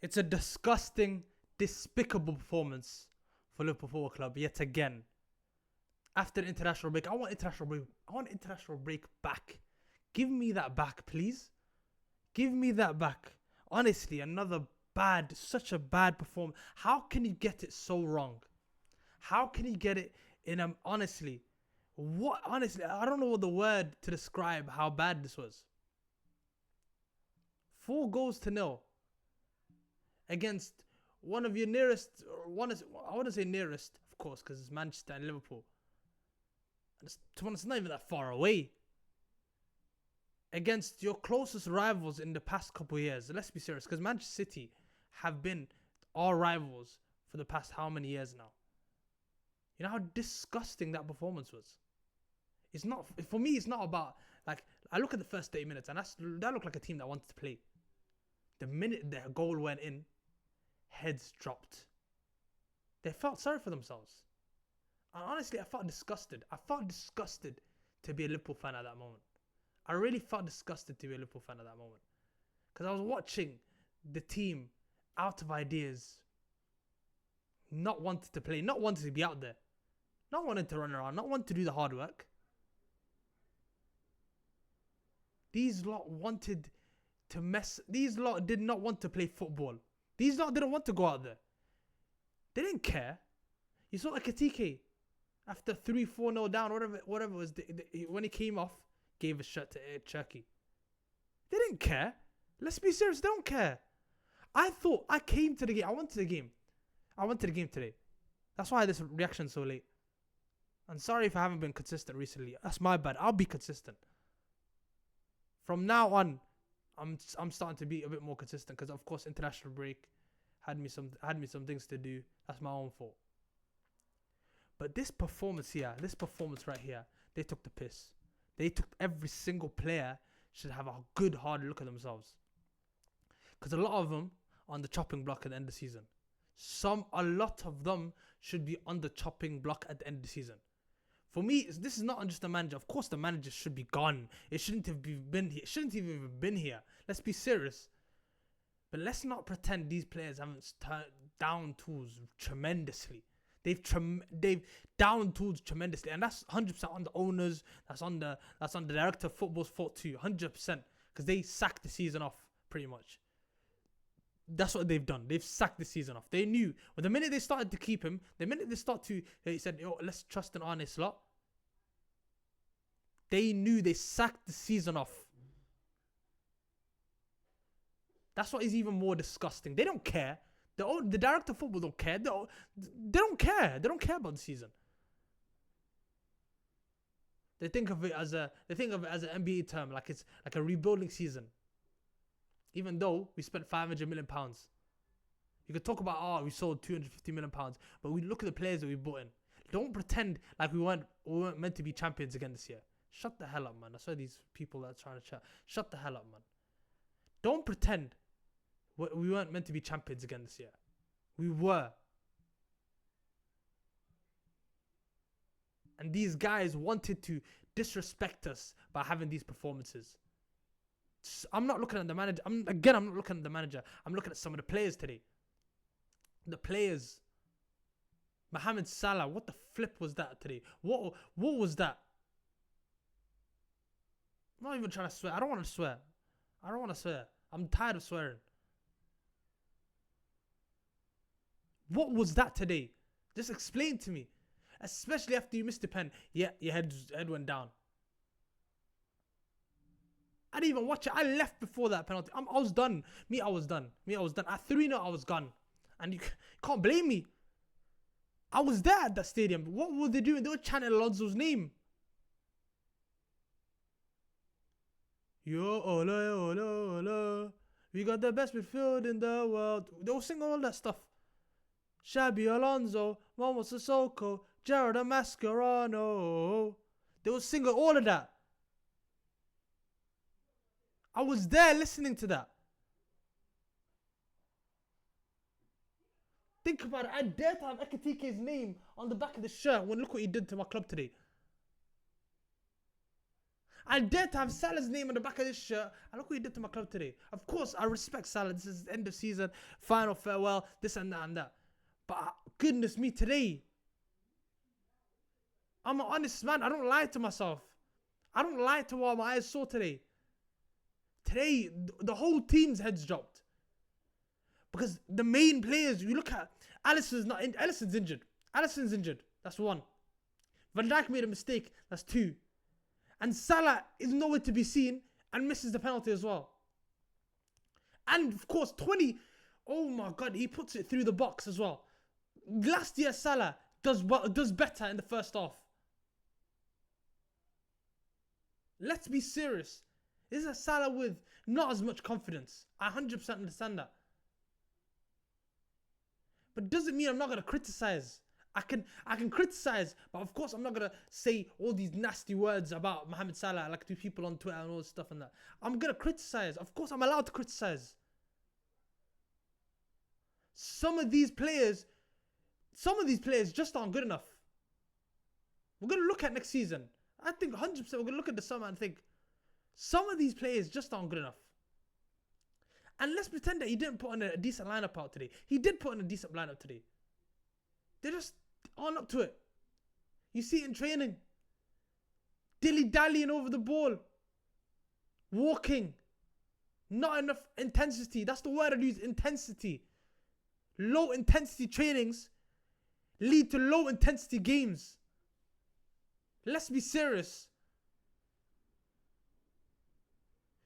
It's a disgusting, despicable performance for Liverpool Football Club yet again. After the international break, I want international break back. Give me that back, please. Give me that back. Honestly, such a bad performance. How can you get it so wrong? How can you get it in a, honestly, I don't know what the word to describe how bad this was. 4-0 against one of your nearest, I want to say nearest, of course, because it's Manchester and Liverpool. And it's not even that far away. Against your closest rivals in the past couple of years. Let's be serious, because Manchester City have been our rivals for the past how many years now? You know how disgusting that performance was? It's not, for me, it's not about, like, I look at the first 30 minutes and that looked like a team that wanted to play. The minute their goal went in, heads dropped. They felt sorry for themselves. And honestly, I felt disgusted. I felt disgusted to be a Liverpool fan at that moment. I really felt disgusted to be a Liverpool fan at that moment. Because I was watching the team out of ideas, not wanting to play, not wanting to be out there, not wanting to run around, not wanting to do the hard work. These lot wanted to these lot did not want to play football. These lot didn't want to go out there. They didn't care. You saw like a TK after 3-4-0 down, whatever it was, when he came off, gave a shot to Turkey. They didn't care. Let's be serious, they don't care. I came to the game. I went to the game. I went to the game today. That's why this reaction so late. I'm sorry if I haven't been consistent recently. That's my bad. I'll be consistent. From now on, I'm starting to be a bit more consistent because, of course, international break had me some things to do. That's my own fault. But this performance right here, they took the piss. They took every single player should have a good hard look at themselves. Because a lot of them are on the chopping block at the end of the season. A lot of them should be on the chopping block at the end of the season. For me, this is not just the manager. Of course, the manager should be gone. It shouldn't have been here. It shouldn't have even been here. Let's be serious. But let's not pretend these players haven't down tools tremendously. They've down tools tremendously, and that's 100% on the owners. That's on the director of football's fault too, 100%, because they sacked the season off pretty much. That's what they've done. They've sacked the season off. They knew. Well, the minute they started to keep him, they said, "Yo, let's trust an honest lot." They knew they sacked the season off. That's what is even more disgusting. They don't care. The director of football don't care. They don't care. They don't care about the season. They think of it as an NBA term, like it's like a rebuilding season. Even though we spent £500 million. You could talk about, we sold £250 million, but we look at the players that we bought in. Don't pretend like we weren't meant to be champions again this year. Shut the hell up, man. I saw these people that are trying to chat. Shut the hell up, man. Don't pretend we weren't meant to be champions again this year. We were. And these guys wanted to disrespect us by having these performances. I'm not looking at the manager. I'm not looking at the manager. I'm looking at some of the players today. The players. Mohamed Salah, what the flip was that today? What was that? I'm not even trying to swear. I don't want to swear. I'm tired of swearing. What was that today? Just explain to me. Especially after you missed the pen. Yeah, your head went down. I didn't even watch it. I left before that penalty. I was done. I was done. At 3-0, I was gone. And you can't blame me. I was there at that stadium. What were they doing? They were chanting Alonso's name. Yo, ole, ole, ole. We got the best midfield in the world. They were singing all that stuff. Xabi Alonso, Momo Sissoko, Gerard Mascherano. They were singing all of that. I was there listening to that. Think about it. I dare to have Ekatike's name on the back of the shirt when look what he did to my club today. I dare to have Salah's name on the back of this shirt. And look what he did to my club today. Of course, I respect Salah. This is end of season, final farewell, this and that and that. But goodness me, today, I'm an honest man. I don't lie to myself. I don't lie to what my eyes saw today. Today, the whole team's heads dropped. Because the main players, you look at, Alisson's injured. Alisson's injured. That's one. Van Dijk made a mistake. That's two. And Salah is nowhere to be seen and misses the penalty as well. And of course, 20. Oh my God, he puts it through the box as well. Last year, Salah does better in the first half. Let's be serious. This is a Salah with not as much confidence. I 100% understand that. But doesn't mean I'm not going to criticize. I can criticize, but of course I'm not going to say all these nasty words about Mohamed Salah like to people on Twitter and all this stuff and that. I'm going to criticize. Of course I'm allowed to criticize. Some of these players just aren't good enough. We're going to look at next season. I think 100% we're going to look at the summer and think some of these players just aren't good enough. And let's pretend that he didn't put on a decent lineup out today. He did put on a decent lineup today. They're just on up to it. You see it in training. Dilly-dallying over the ball. Walking. Not enough intensity. That's the word I use, intensity. Low intensity trainings lead to low intensity games. Let's be serious.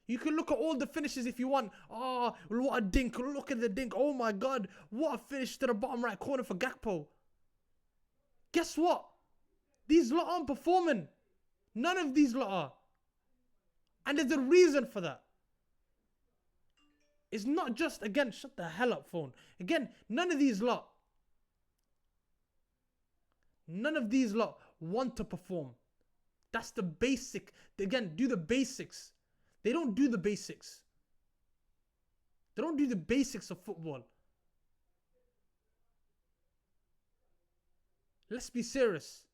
You can look at all the finishes if you want. Oh, what a dink. Look at the dink. Oh my God. What a finish to the bottom right corner for Gakpo. Guess what? These lot aren't performing. None of these lot are. And there's a reason for that. It's not just, again, shut the hell up, phone. Again, none of these lot want to perform. That's the basic. Again, do the basics. They don't do the basics. They don't do the basics of football. Let's be serious.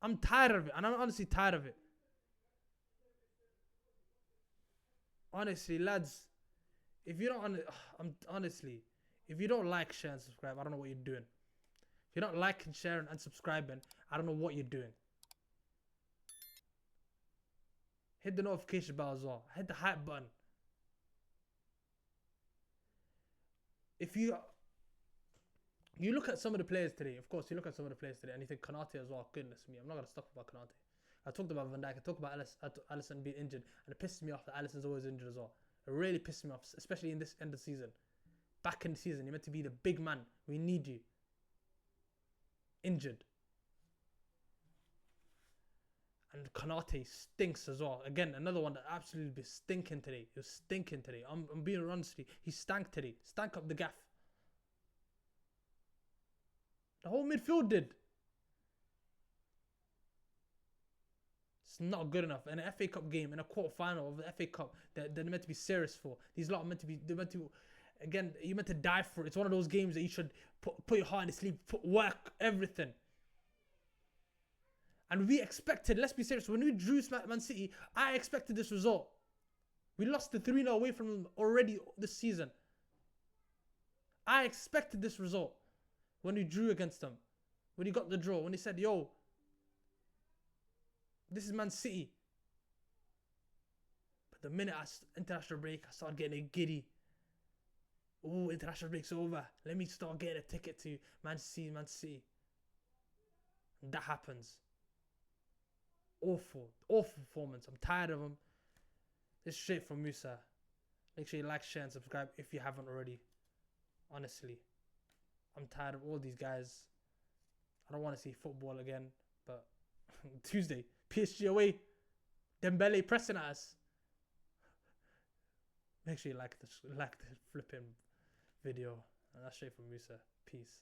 I'm tired of it. And I'm honestly tired of it. Honestly, lads. If you don't, if you don't like, share and subscribe, I don't know what you're doing. If you're not liking, sharing and subscribing, I don't know what you're doing. Hit the notification bell as well. Hit the hype button. If you look at some of the players today, of course, you look at some of the players today and you think Konate as well. Goodness me, I'm not going to stop about Konate. I talked about Van Dijk. I talked about Alisson being injured. And it pisses me off that Alisson's always injured as well. It really pisses me off, especially in this end of the season. Back in the season, you're meant to be the big man. We need you. Injured. And Konate stinks as well. Again, another one that absolutely be stinking today. He was stinking today. I'm being honest. He stank today. Stank up the gaff. The whole midfield did. It's not good enough. In an FA Cup game, in a quarter-final of the FA Cup, they're meant to be serious for. These lot are meant to be, again, you're meant to die for it. It's one of those games that you should put your heart in the sleeve, put work, everything. And we expected, let's be serious, when we drew Man City, I expected this result. We lost the 3-0 away from them already this season. I expected this result when we drew against them. When he got the draw, when he said, yo, this is Man City. But the minute international break, I started getting a giddy. Oh, international break's over. Let me start getting a ticket to Man City. And that happens. Awful performance. I'm tired of them. This is straight from Musa. Make sure you like, share and subscribe if you haven't already. Honestly, I'm tired of all these guys. I don't want to see football again, but Tuesday, PSG away, Dembele pressing at us. Make sure you like the flipping video. And that's straight from Musa. Peace.